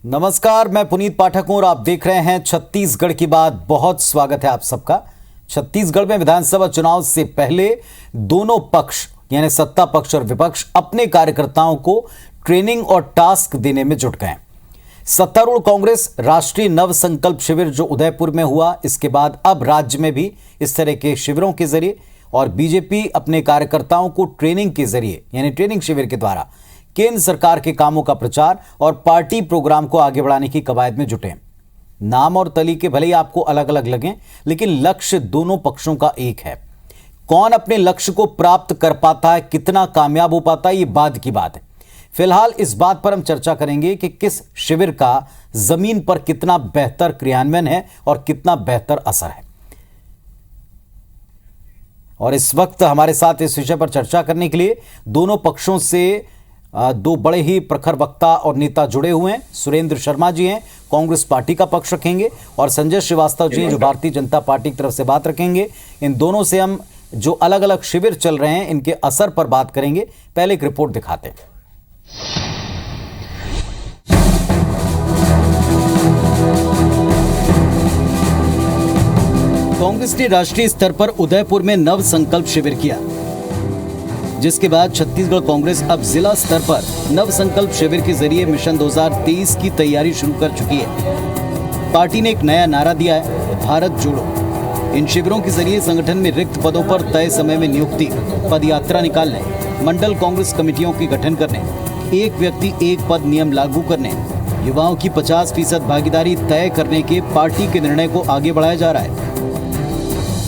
नमस्कार, मैं पुनीत पाठक हूं और आप देख रहे हैं छत्तीसगढ़ की बात। बहुत स्वागत है आप सबका। छत्तीसगढ़ में विधानसभा चुनाव से पहले दोनों पक्ष यानी सत्ता पक्ष और विपक्ष अपने कार्यकर्ताओं को ट्रेनिंग और टास्क देने में जुट गए। सत्तारूढ़ कांग्रेस राष्ट्रीय नव संकल्प शिविर जो उदयपुर में हुआ, इसके बाद अब राज्य में भी इस तरह के शिविरों के जरिए और बीजेपी अपने कार्यकर्ताओं को ट्रेनिंग के जरिए यानी ट्रेनिंग शिविर के द्वारा केंद्र सरकार के कामों का प्रचार और पार्टी प्रोग्राम को आगे बढ़ाने की कवायद में जुटे। नाम और तरीके भले ही आपको अलग अलग लगें, लेकिन लक्ष्य दोनों पक्षों का एक है। कौन अपने लक्ष्य को प्राप्त कर पाता है, कितना कामयाब हो पाता है, ये बाद की बात है। फिलहाल इस बात पर हम चर्चा करेंगे कि किस शिविर का जमीन पर कितना बेहतर क्रियान्वयन है और कितना बेहतर असर है। और इस वक्त हमारे साथ इस विषय पर चर्चा करने के लिए दोनों पक्षों से दो बड़े ही प्रखर वक्ता और नेता जुड़े हुए हैं। सुरेंद्र शर्मा जी हैं, कांग्रेस पार्टी का पक्ष रखेंगे, और संजय श्रीवास्तव जी हैं जो भारतीय जनता पार्टी की तरफ से बात रखेंगे। इन दोनों से हम जो अलग अलग शिविर चल रहे हैं इनके असर पर बात करेंगे। पहले एक रिपोर्ट दिखाते हैं। कांग्रेस ने राष्ट्रीय स्तर पर उदयपुर में नव संकल्प शिविर किया, जिसके बाद छत्तीसगढ़ कांग्रेस अब जिला स्तर पर नव संकल्प शिविर के जरिए मिशन 2023 की तैयारी शुरू कर चुकी है। पार्टी ने एक नया नारा दिया है, भारत जोड़ो। इन शिविरों के जरिए संगठन में रिक्त पदों पर तय समय में नियुक्ति, पदयात्रा निकालने, मंडल कांग्रेस कमेटियों के गठन करने, एक व्यक्ति एक पद नियम लागू करने, युवाओं की 50% भागीदारी तय करने के पार्टी के निर्णय को आगे बढ़ाया जा रहा है।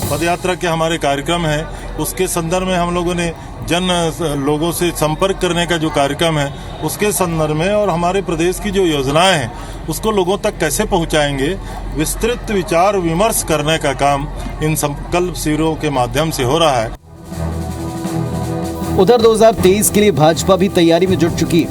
पदयात्रा के हमारे कार्यक्रम है, उसके संदर्भ में हम लोगों ने लोगों से संपर्क करने का जो कार्यक्रम है उसके संदर्भ में, और हमारे प्रदेश की जो योजनाएं हैं उसको लोगों तक कैसे पहुंचाएंगे, विस्तृत विचार विमर्श करने का काम इन संकल्प शिविरों के माध्यम से हो रहा है। उधर 2023 के लिए भाजपा भी तैयारी में जुट चुकी है।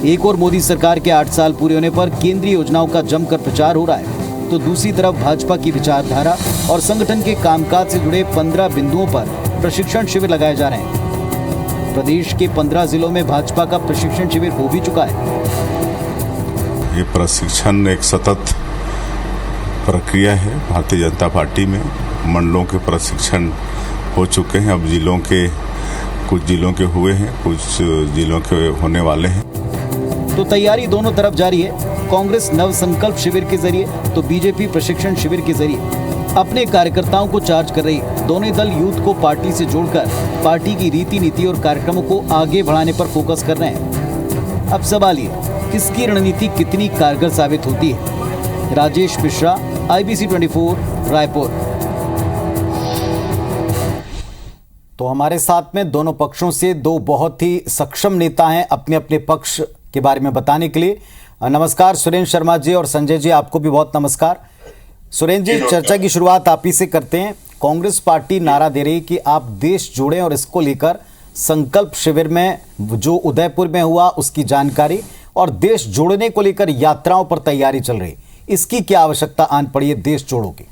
एक और मोदी सरकार के 8 साल पूरे होने पर केंद्रीय योजनाओं का जमकर प्रचार हो रहा है, तो दूसरी तरफ भाजपा की विचारधारा और संगठन के कामकाज से जुड़े 15 बिंदुओं पर प्रशिक्षण शिविर लगाए जा रहे हैं। प्रदेश के 15 जिलों में भाजपा का प्रशिक्षण शिविर हो भी चुका है। ये प्रशिक्षण एक सतत प्रक्रिया है। भारतीय जनता पार्टी में मंडलों के प्रशिक्षण हो चुके हैं, अब कुछ जिलों के हुए हैं, कुछ जिलों के होने वाले हैं। तो तैयारी दोनों तरफ जारी है। कांग्रेस नव संकल्प शिविर के जरिए तो बीजेपी प्रशिक्षण शिविर के जरिए अपने कार्यकर्ताओं को चार्ज कर रही। दोनों दल यूथ को पार्टी से जोड़कर पार्टी की रीति नीति और कार्यक्रमों को आगे बढ़ाने पर फोकस कर रहे हैं। अब सवाल ये, किसकी रणनीति कितनी कारगर साबित होती है। राजेश मिश्रा, IBC 24, रायपुर। तो हमारे साथ में दोनों पक्षों से दो बहुत ही सक्षम नेता हैं अपने अपने पक्ष के बारे में बताने के लिए। नमस्कार सुरेंद्र शर्मा जी और संजय जी, आपको भी बहुत नमस्कार। सुरेंद्र जी, चर्चा की शुरुआत आप ही से करते हैं। कांग्रेस पार्टी नारा दे रही कि आप देश जोड़ें, और इसको लेकर संकल्प शिविर में जो उदयपुर में हुआ उसकी जानकारी और देश जोड़ने को लेकर यात्राओं पर तैयारी चल रही, इसकी क्या आवश्यकता आन पड़ी है देश जोड़ो की?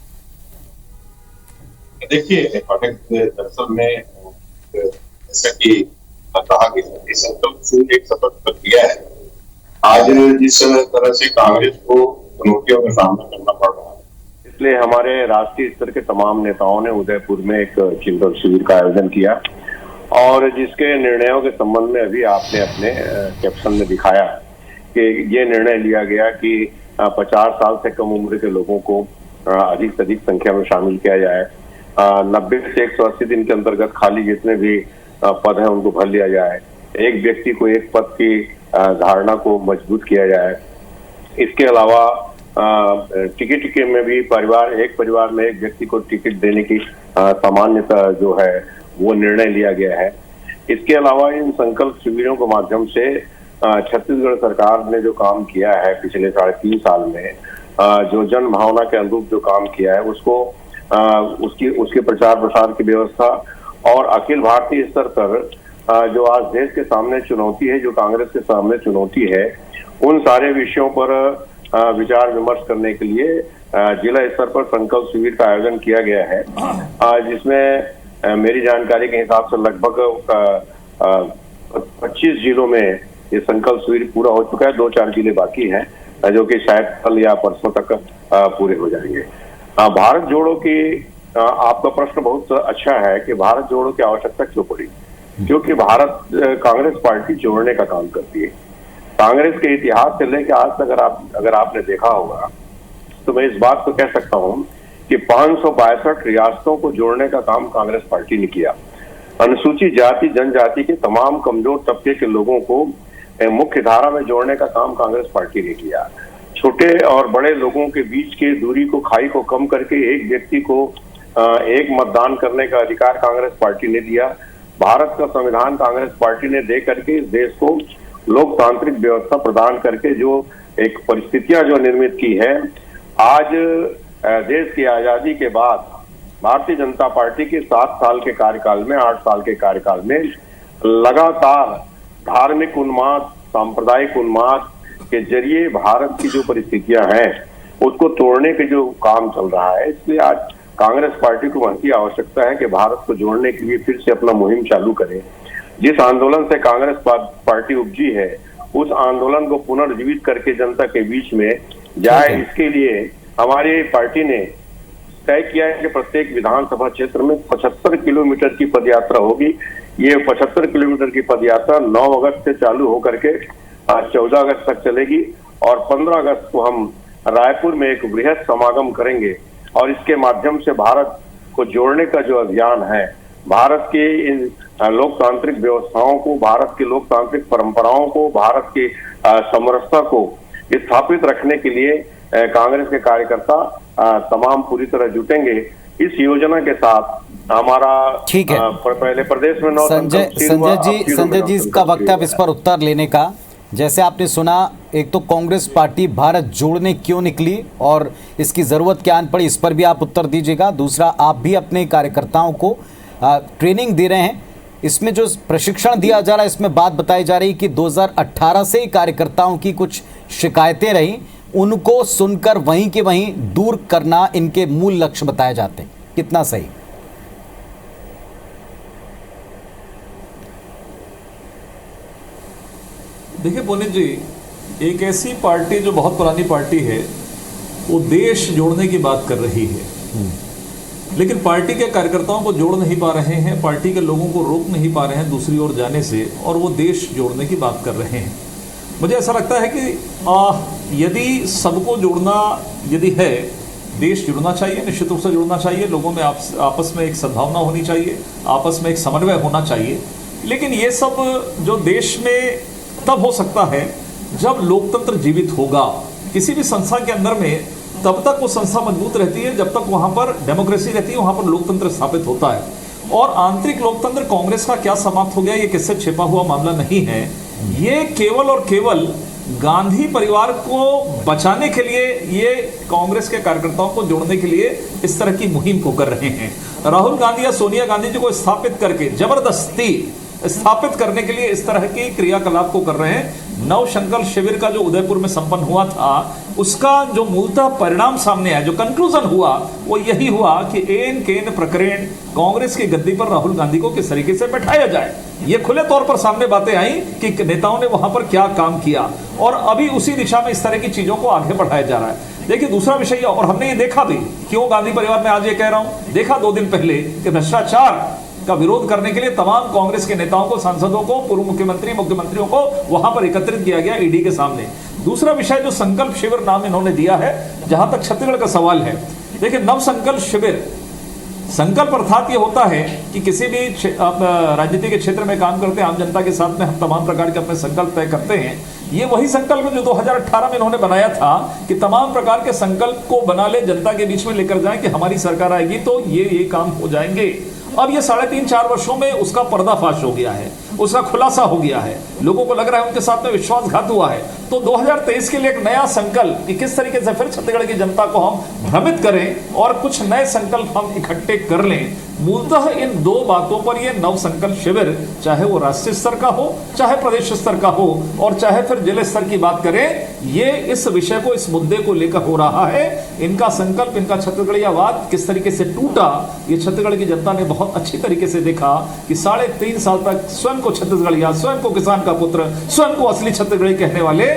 देखिए पाठक, दरअसल में जैसा कि कहा गया, संकल्प शिविर एक सतत प्रक्रिया है। आज जिस तरह से कांग्रेस को चुनौतियों का सामना करना पड़ रहा है, इसलिए हमारे राष्ट्रीय स्तर के तमाम नेताओं ने उदयपुर में एक चिंतन शिविर का आयोजन किया, और जिसके निर्णयों के संबंध में अभी आपने अपने कैप्शन में दिखाया कि ये निर्णय लिया गया कि 50 साल से कम उम्र के लोगों को अधिक से अधिक संख्या में शामिल किया जाए। 90 से 180 दिन के अंतर्गत खाली जितने भी पद हैं उनको भर लिया जाए। एक व्यक्ति को एक पद की धारणा को मजबूत किया जाए। इसके अलावा टिकट में भी एक परिवार में एक व्यक्ति को टिकट देने की सामान्यता जो है वो निर्णय लिया गया है। इसके अलावा इन संकल्प शिविरों के माध्यम से छत्तीसगढ़ सरकार ने जो काम किया है पिछले 3.5 साल में, जो जन भावना के अनुरूप जो काम किया है उसको उसके प्रचार प्रसार की व्यवस्था, और अखिल भारतीय स्तर पर जो आज देश के सामने चुनौती है, जो कांग्रेस के सामने चुनौती है, उन सारे विषयों पर विचार विमर्श करने के लिए जिला स्तर पर संकल्प शिविर का आयोजन किया गया है, जिसमें मेरी जानकारी के हिसाब से लगभग 25 जिलों में ये संकल्प शिविर पूरा हो चुका है। 2-4 जिले बाकी हैं। जो कि शायद कल या परसों तक पूरे हो जाएंगे। भारत जोड़ो की आपका प्रश्न बहुत अच्छा है कि भारत जोड़ो की आवश्यकता क्यों पड़ी, क्योंकि भारत कांग्रेस पार्टी जोड़ने का काम करती है। कांग्रेस के इतिहास से लेकर आज तक अगर आपने देखा होगा तो मैं इस बात को कह सकता हूं कि 562 रियासतों को जोड़ने का काम कांग्रेस पार्टी ने किया। अनुसूचित जाति जनजाति के तमाम कमजोर तबके के लोगों को मुख्य धारा में जोड़ने का काम कांग्रेस पार्टी ने किया। छोटे और बड़े लोगों के बीच के दूरी को, खाई को कम करके एक व्यक्ति को एक मतदान करने का अधिकार कांग्रेस पार्टी ने दिया। भारत का संविधान कांग्रेस पार्टी ने दे करके इस देश को लोकतांत्रिक व्यवस्था प्रदान करके जो एक परिस्थितियां जो निर्मित की है, आज देश की आजादी के बाद भारतीय जनता पार्टी के 7 साल के कार्यकाल में, 8 साल के कार्यकाल में लगातार धार्मिक उन्माद, सांप्रदायिक उन्माद के जरिए भारत की जो परिस्थितियां हैं उसको तोड़ने के जो काम चल रहा है, इसलिए आज कांग्रेस पार्टी को महती आवश्यकता है कि भारत को जोड़ने के लिए फिर से अपना मुहिम चालू करे। जिस आंदोलन से कांग्रेस पार्टी उपजी है उस आंदोलन को पुनर्जीवित करके जनता के बीच में जाए, इसके लिए हमारी पार्टी ने तय किया है कि प्रत्येक विधानसभा क्षेत्र में 75 किलोमीटर की पदयात्रा होगी। ये 75 किलोमीटर की पदयात्रा 9 अगस्त से चालू होकर के 14 अगस्त तक चलेगी और 15 अगस्त को हम रायपुर में एक बृहद समागम करेंगे और इसके माध्यम से भारत को जोड़ने का जो अभियान है, भारत के इन लोकतांत्रिक व्यवस्थाओं को, भारत की लोकतांत्रिक परंपराओं को, भारत की समरसता को स्थापित रखने के लिए कांग्रेस के कार्यकर्ता तमाम पूरी तरह जुटेंगे। इस योजना के साथ हमारा ठीक है, पहले प्रदेश में संजय जी इसका वक्त है अब इस पर उत्तर लेने का। जैसे आपने सुना, एक तो कांग्रेस पार्टी भारत जोड़ने क्यों निकली और इसकी ज़रूरत क्या आन पड़ी, इस पर भी आप उत्तर दीजिएगा। दूसरा, आप भी अपने कार्यकर्ताओं को ट्रेनिंग दे रहे हैं, इसमें जो प्रशिक्षण दिया जा रहा है इसमें बात बताई जा रही कि 2018 से ही कार्यकर्ताओं की कुछ शिकायतें रहीं, उनको सुनकर वहीं के वहीं दूर करना इनके मूल लक्ष्य बताए जाते हैं, कितना सही? देखिए पुनीत जी, एक ऐसी पार्टी जो बहुत पुरानी पार्टी है वो देश जोड़ने की बात कर रही है, लेकिन पार्टी के कार्यकर्ताओं को जोड़ नहीं पा रहे हैं, पार्टी के लोगों को रोक नहीं पा रहे हैं दूसरी ओर जाने से, और वो देश जोड़ने की बात कर रहे हैं। मुझे ऐसा लगता है कि यदि सबको जोड़ना यदि है, देश जुड़ना चाहिए, निश्चित रूप से जुड़ना चाहिए, लोगों में आपस में एक सद्भावना होनी चाहिए, आपस में एक समन्वय होना चाहिए। लेकिन ये सब जो देश में तब हो सकता है जब लोकतंत्र जीवित होगा। किसी भी संस्था के अंदर में तब तक वो संस्था मजबूत रहती है जब तक वहाँ पर डेमोक्रेसी रहती है, वहाँ पर लोकतंत्र स्थापित होता है। और आंतरिक लोकतंत्र कांग्रेस का क्या समाप्त हो गया, ये किससे छिपा हुआ मामला नहीं है। ये केवल और केवल गांधी परिवार को बचाने के लिए, ये कांग्रेस के कार्यकर्ताओं को जोड़ने के लिए इस तरह की मुहिम को कर रहे हैं। राहुल गांधी या सोनिया गांधी जी को स्थापित करके, जबरदस्ती स्थापित करने के लिए इस तरह की क्रियाकलाप को कर रहे हैं। नव संकल्प शिविर का जो उदयपुर में संपन्न हुआ था, उसका जो मूलतः परिणाम सामने आया, जो कंक्लूजन हुआ, वो यही हुआ कि एन केन प्रकरण कांग्रेस की गद्दी पर राहुल गांधी को किस तरीके से बैठाया जाए। ये खुले तौर पर सामने बातें आई कि नेताओं ने वहां पर क्या काम किया, और अभी उसी दिशा में इस तरह की चीजों को आगे बढ़ाया जा रहा है। देखिए, दूसरा विषय, और हमने ये देखा भी, क्यों गांधी परिवार में आज ये कह रहा हूं, देखा 2 दिन पहले कि भ्रष्टाचार का विरोध करने के लिए तमाम कांग्रेस के नेताओं को, सांसदों को, पूर्व मुख्यमंत्री, मुख्यमंत्रियों को वहां पर एकत्रित किया गया ईडी के सामने। दूसरा विषय जो संकल्प शिविर नाम इन्होंने दिया है, जहां तक छत्तीसगढ़ का सवाल है, देखिए नव संकल्प शिविर, संकल्प अर्थात ये होता है कि किसी भी राजनीति के क्षेत्र में काम करते हैं, आम जनता के साथ में हम तमाम प्रकार के अपने संकल्प तय करते हैं। ये वही संकल्प जो 2018 में इन्होंने बनाया था कि तमाम प्रकार के संकल्प को बना ले, जनता के बीच में लेकर जाएं कि हमारी सरकार आएगी तो ये काम हो जाएंगे। अब ये 3.5-4 वर्षों में उसका पर्दाफाश हो गया है, उसका खुलासा हो गया है, लोगों को लग रहा है उनके साथ में विश्वासघात हुआ है। तो 2023 के लिए एक नया संकल्प कि किस तरीके से फिर छत्तीसगढ़ की जनता को हम भ्रमित करें और कुछ नए संकल्प हम इकट्ठे कर लें। मूलतः इन 2 बातों पर यह नव संकल्प शिविर, चाहे वो राष्ट्रीय स्तर का हो, चाहे प्रदेश स्तर का हो, और चाहे फिर जिले स्तर की बात करें, ये इस विषय को, इस मुद्दे को लेकर हो रहा है। इनका संकल्प, इनका छत्तीसगढ़ियावाद किस तरीके से टूटा, ये छत्तीसगढ़ की जनता ने बहुत अच्छी तरीके से देखा कि 3.5 साल तक स्वयं को छत्तीसगढ़िया, स्वयं को किसान का पुत्र, स्वयं को असली छत्तीसगढ़ी कहने वाले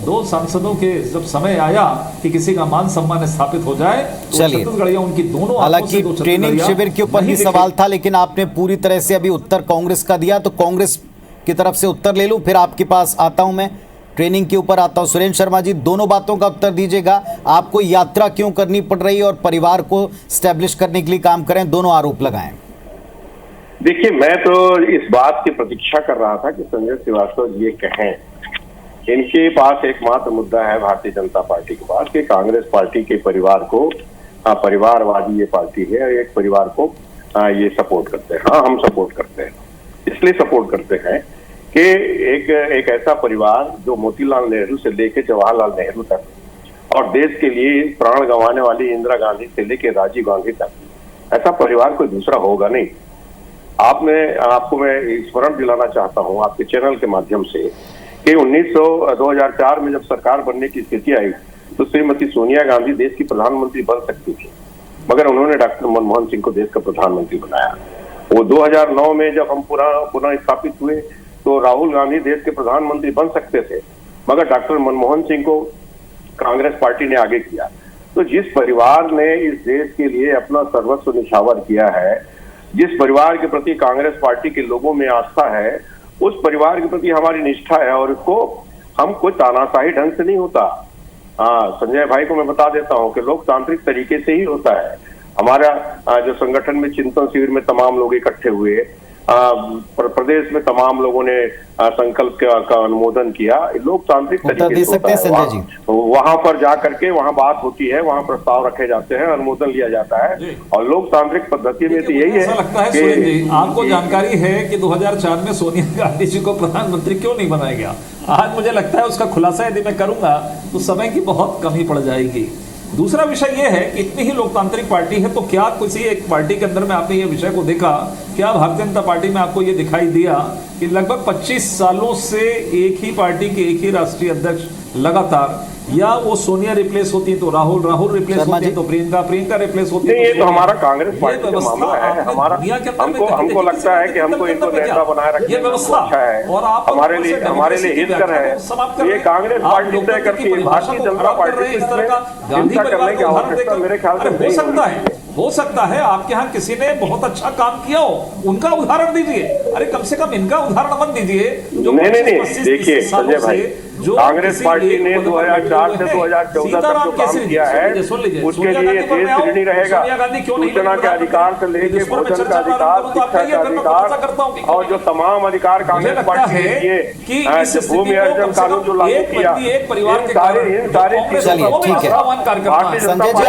दो सांसदों के जब समय आया कि किसी का मान सम्मान स्थापित हो जाए तो चलिए। छत्तीसगढ़िया उनकी दोनों आंखों से हालांकि दो ट्रेनिंग छत्तीसगढ़िया शिविर के ऊपर नहीं ही दिखे। सवाल था, लेकिन आपने पूरी तरह से अभी उत्तर कांग्रेस का दिया, तो कांग्रेस की तरफ से उत्तर ले लूं, फिर आपके पास आता हूं मैं, ट्रेनिंग के ऊपर आता हूं। सुरेंद्र शर्मा जी, दोनों बातों का उत्तर दीजिएगा। आपको यात्रा क्यों करनी पड़ रही है और परिवार को स्टैब्लिश करने के लिए काम करें, दोनों आरोप लगाएं। देखिए, मैं तो इस बात की प्रतीक्षा कर रहा था कि संजय श्रीवास्तव ये कहें। इनके पास एकमात्र मुद्दा है भारतीय जनता पार्टी के पास कि कांग्रेस पार्टी के परिवार को, परिवारवादी ये पार्टी है, एक परिवार को ये सपोर्ट करते हैं। हाँ, हम सपोर्ट करते हैं, इसलिए सपोर्ट करते हैं कि एक ऐसा परिवार जो मोतीलाल नेहरू से लेकर जवाहरलाल नेहरू तक और देश के लिए प्राण गंवाने वाली इंदिरा गांधी से लेकर राजीव गांधी तक, ऐसा परिवार कोई दूसरा होगा नहीं। आपको मैं स्मरण दिलाना चाहता हूं आपके चैनल के माध्यम से कि 2004 में जब सरकार बनने की स्थिति आई तो श्रीमती सोनिया गांधी देश की प्रधानमंत्री बन सकती थी, मगर उन्होंने डॉक्टर मनमोहन सिंह को देश का प्रधानमंत्री बनाया। वो 2009 में जब हम पुनः स्थापित हुए तो राहुल गांधी देश के प्रधानमंत्री बन सकते थे, मगर डॉक्टर मनमोहन सिंह को कांग्रेस पार्टी ने आगे किया। तो जिस परिवार ने इस देश के लिए अपना सर्वस्व निछावर किया है, जिस परिवार के प्रति कांग्रेस पार्टी के लोगों में आस्था है, उस परिवार के प्रति हमारी निष्ठा है और इसको हम कोई तानाशाही ढंग से नहीं होता। संजय भाई को मैं बता देता हूं कि लोकतांत्रिक तरीके से ही होता है। हमारा जो संगठन में चिंतन शिविर में तमाम लोग इकट्ठे हुए, प्रदेश में तमाम लोगों ने संकल्प का अनुमोदन किया, लोकतांत्रिक तरीके से होता है। वहां पर जा करके वहां बात होती है, वहां प्रस्ताव रखे जाते हैं, अनुमोदन लिया जाता है और लोकतांत्रिक पद्धति में तो यही है। ऐसा लगता है सुरेंद्र जी, आपको जानकारी है कि 2004 में सोनिया गांधी जी को प्रधानमंत्री क्यों नहीं बनाया गया? आज मुझे लगता है उसका खुलासा यदि मैं करूंगा तो समय की बहुत कमी पड़ जाएगी। दूसरा विषय यह है कि इतनी ही लोकतांत्रिक पार्टी है तो क्या किसी एक पार्टी के अंदर में आपने ये विषय को देखा, क्या भारतीय जनता पार्टी में आपको ये दिखाई दिया कि लगभग 25 सालों से एक ही पार्टी के एक ही राष्ट्रीय अध्यक्ष लगातार, या वो सोनिया रिप्लेस होती है तो राहुल रिप्लेस होती है तो प्रियंका रिप्लेस होती है? ये तो हमारा कांग्रेस पार्टी का मामला है। हमारा हमको लगता है कि हमको इनको नेता बनाए रखने में अच्छा है, हमारे लिए हितकर है। ये कांग्रेस पार्टी तय करती है, भारतीय जनता पार्टी इस तरह का चिंता करने की आवश्यकता मेरे ख्याल से नहीं है। हो सकता है आपके यहाँ किसी ने बहुत अच्छा काम किया हो, उनका उदाहरण दीजिए। अरे कम से कम इनका उदाहरण मत दीजिए। नहीं, देखिए संजय भाई, कांग्रेस पार्टी ने 2004 से 2014 तक जो काम किया है उसके लिए देश ऋणी रहेगा। सूचना के अधिकार से लेकर भोजन का अधिकार, शिक्षा का अधिकार और जो तमाम अधिकार कांग्रेस पार्टी ने दिए, भूमि अर्जन कानून जो लागू किया, इन सारे चलिए ठीक है संजय जी,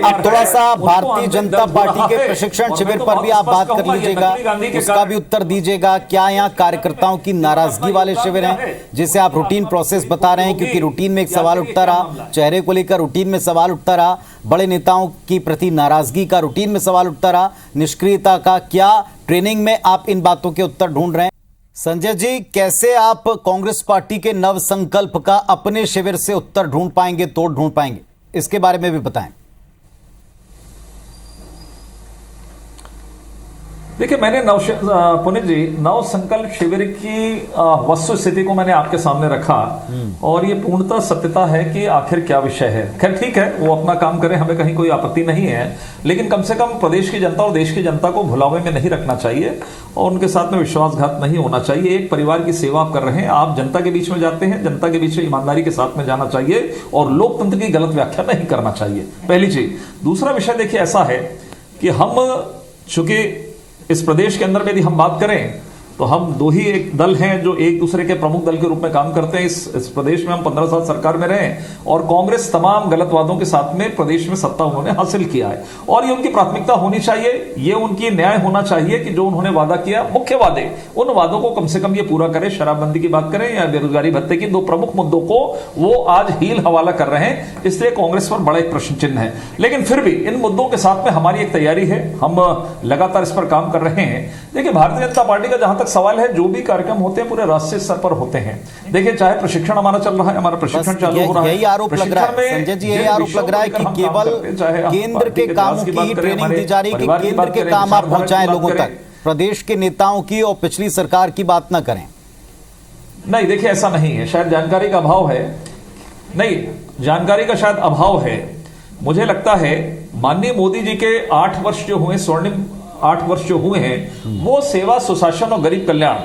अब थोड़ा सा भारतीय जनता पार्टी के प्रशिक्षण शिविर पर भी आप बात कर लीजिएगा, उसका भी उत्तर दीजिएगा। क्या यहाँ कार्यकर्ताओं की नाराजगी वाले शिविर हैं जिसे आप रूटीन प्रोसेस बता रहे हैं? क्योंकि रूटीन में एक सवाल उठता रहा, चेहरे को लेकर रूटीन में सवाल उठता रहा, बड़े नेताओं की प्रति नाराजगी का रूटीन में सवाल उठता रहा, निष्क्रियता का। क्या ट्रेनिंग में आप इन बातों के उत्तर ढूंढ रहे हैं? संजय जी, कैसे आप कांग्रेस पार्टी के नव संकल्प का अपने शिविर से उत्तर ढूंढ पाएंगे, तोड़ ढूंढ पाएंगे, इसके बारे में भी बताएं। देखिए, मैंने पुनीत जी नव संकल्प शिविर की वस्तु स्थिति को मैंने आपके सामने रखा और ये पूर्णतः सत्यता है कि आखिर क्या विषय है। खैर ठीक है, वो अपना काम करें, हमें कहीं कोई आपत्ति नहीं है, लेकिन कम से कम प्रदेश की जनता और देश की जनता को भुलावे में नहीं रखना चाहिए और उनके साथ में विश्वासघात नहीं होना चाहिए। एक परिवार की सेवा आप कर रहे हैं, आप जनता के बीच में जाते हैं, जनता के बीच में ईमानदारी के साथ में जाना चाहिए और लोकतंत्र की गलत व्याख्या नहीं करना चाहिए, पहली चीज। दूसरा विषय देखिए ऐसा है कि हम चूंकि इस प्रदेश के अंदर यदि हम बात करें तो हम दो ही एक दल हैं जो एक दूसरे के प्रमुख दल के रूप में काम करते हैं। इस प्रदेश में हम 15 साल सरकार में रहे और कांग्रेस तमाम गलत वादों के साथ में प्रदेश में सत्ता उन्होंने हासिल किया है और ये उनकी प्राथमिकता होनी चाहिए, ये उनकी न्याय होना चाहिए कि जो उन्होंने वादा किया, मुख्य वादे, उन वादों को कम से कम ये पूरा करें। शराबबंदी की बात करें या बेरोजगारी भत्ते की, दो प्रमुख मुद्दों को वो आज हील हवाला कर रहे हैं, इसलिए कांग्रेस पर बड़ा एक प्रश्न चिन्ह है। लेकिन फिर भी इन मुद्दों के साथ में हमारी एक तैयारी है, हम लगातार इस पर काम कर रहे हैं। देखिए, भारतीय जनता पार्टी का जहां तक सवाल है, जो भी कार्यक्रम होते हैं पूरे राष्ट्रीय स्तर पर होते हैं। देखिए, चाहे प्रशिक्षण हमारा चल रहा है, हमारा प्रशिक्षण चालू हो रहा है, यही आरोप लग रहा है संजय जी, यही आरोप लग रहा है कि केवल केंद्र के कामों की ही ट्रेनिंग दी जा रही है कि केंद्र के काम आप पहुंचाएं लोगों तक, प्रदेश के नेताओं की और पिछली सरकार की बात ना करें। नहीं, देखिए ऐसा नहीं है, शायद जानकारी का अभाव है। नहीं, जानकारी का शायद अभाव है। मुझे लगता है माननीय मोदी जी के 8 वर्ष जो हुए, स्वर्णिम 8 वर्ष जो हुए हैं, वो सेवा, सुशासन और गरीब कल्याण,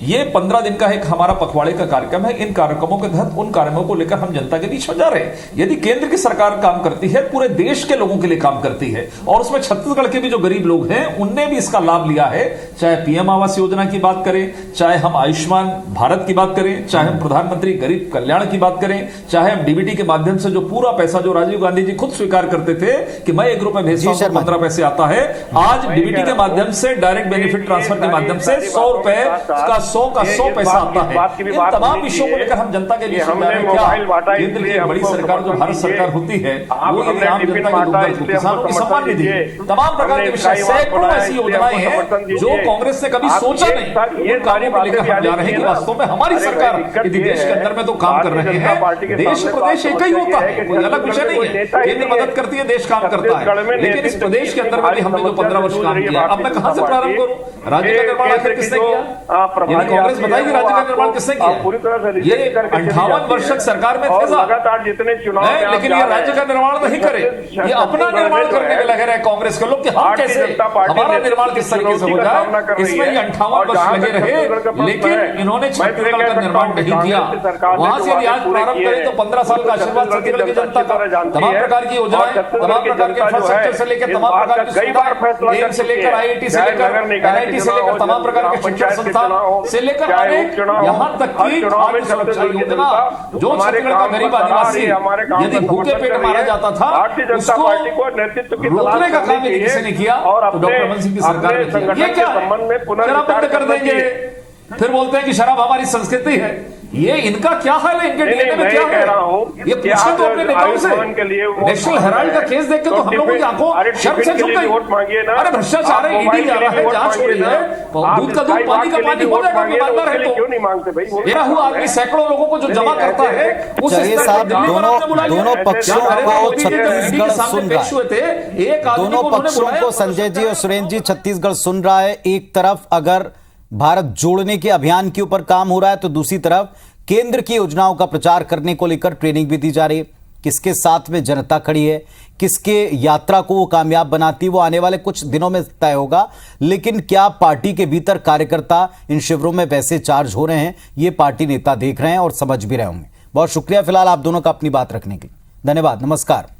ये 15 दिन का एक हमारा पखवाड़े का कार्यक्रम है। इन कार्यक्रमों के तहत उन कार्यक्रमों को लेकर हम जनता के बीच में जा रहे हैं। यदि केंद्र की सरकार काम करती है, पूरे देश के लोगों के लिए काम करती है, और उसमें छत्तीसगढ़ के भी जो गरीब लोग हैं उनने भी इसका लाभ लिया है। चाहे पीएम आवास योजना की बात करें, चाहे हम आयुष्मान भारत की बात करें, चाहे हम प्रधानमंत्री गरीब कल्याण की बात करें, चाहे हम डीबीटी के माध्यम से जो पूरा पैसा जो राजीव गांधी जी खुद स्वीकार करते थे कि मैं 1 रुपए भेजता हूं 15 पैसे आता है, आज डीबीटी के माध्यम से, डायरेक्ट बेनिफिट ट्रांसफर के माध्यम से 100 रुपए का 100 पैसा आता है। इन तमाम विषयों को लेकर हम जनता के बीच में जा रहे हैं। क्या केंद्र की बड़ी सरकार जो भारत सरकार होती है, वो यदि आम जनता के दुर्दर्द को, किसानों की सम्मान निधि, तमाम प्रकार के विषय, सैकड़ों ऐसी योजनाएं हैं जो कांग्रेस ने कभी सोचा नहीं, उन कार्यों को लेकर हम जा रहे हैं कि वास्तव में हमारी सरकार यदि देश के अंदर में तो काम कर रहे हैं। देश प्रदेश एक ही होता है, कोई अलग विषय नहीं है। केंद्र मदद करती है, देश काम करता है, लेकिन इस प्रदेश के अंदर में भी हमने जो 15 वर्ष काम किया, अब मैं कहां से प्रारंभ करूं? राज्य का निर्माण आखिर किसने किया? कांग्रेस बताएगी राज्य का निर्माण किसने किया? पूरी तरह से ये 58 वर्ष तक सरकार में थे, लगातार जितने चुनाव है, लेकिन ये राज्य का निर्माण नहीं करे, ये अपना निर्माण करने में लगे रहे कांग्रेस के लोग कि हम कैसे, हमारा निर्माण किस तरीके से हो जाए। इसमें ये 58 वर्ष लगे रहे, लेकिन इन्होंने छत्तीसगढ़ का निर्माण नहीं किया। वहां से यदि आज प्रारंभ करें तो 15 साल का आशीर्वाद छत्तीसगढ़ की जनता का, तमाम प्रकार की योजनाएं, तमाम प्रकार के इंफ्रास्ट्रक्चर से लेकर तमाम प्रकार की सुविधाएं, एम्स से लेकर आईआईटी से लेकर एनआईटी से लेकर तमाम प्रकार के शिक्षा संस्थान से लेकर यहाँ तक कि खाद्य सुरक्षा योजना, जो छत्तीसगढ़ का गरीब आदिवासी यदि भूखे पेट मारा जाता था, उसको रोकने का काम यदि किसी ने किया तो डॉक्टर रमन सिंह की सरकार ने किया। ये क्या है? शराब बंद कर देंगे, फिर बोलते हैं कि शराब हमारी संस्कृति है। ये इनका क्या हाल है? इनके डीएनए में क्या है? ये पूछे तो अपने नेताओं से। नेशनल हेराल्ड का केस देख के तो हम लोगों की आंखों शर्म से झुक गई। अरे भ्रष्टाचार है, ईडी जा रहा है, जांच हो रही है, दूध का दूध पानी का पानी हो जाएगा ईमानदार है तो। मेरा हुआ आदमी सैकड़ों लोगों को जो जमा करता है, उस दोनों पक्षों को छत्तीसगढ़ सुन रहा है। दोनों पक्षों को संजय जी और सुरेंद्र जी छत्तीसगढ़ सुन रहा है। एक तरफ अगर भारत जोड़ने के अभियान के ऊपर काम हो रहा है, तो दूसरी तरफ केंद्र की योजनाओं का प्रचार करने को लेकर ट्रेनिंग भी दी जा रही है। किसके साथ में जनता खड़ी है, किसके यात्रा को वो कामयाब बनाती है, वो आने वाले कुछ दिनों में तय होगा। लेकिन क्या पार्टी के भीतर कार्यकर्ता इन शिविरों में वैसे चार्ज हो रहे हैं, ये पार्टी नेता देख रहे हैं और समझ भी रहे होंगे। बहुत शुक्रिया फिलहाल आप दोनों का अपनी बात रखने के लिए। धन्यवाद, नमस्कार।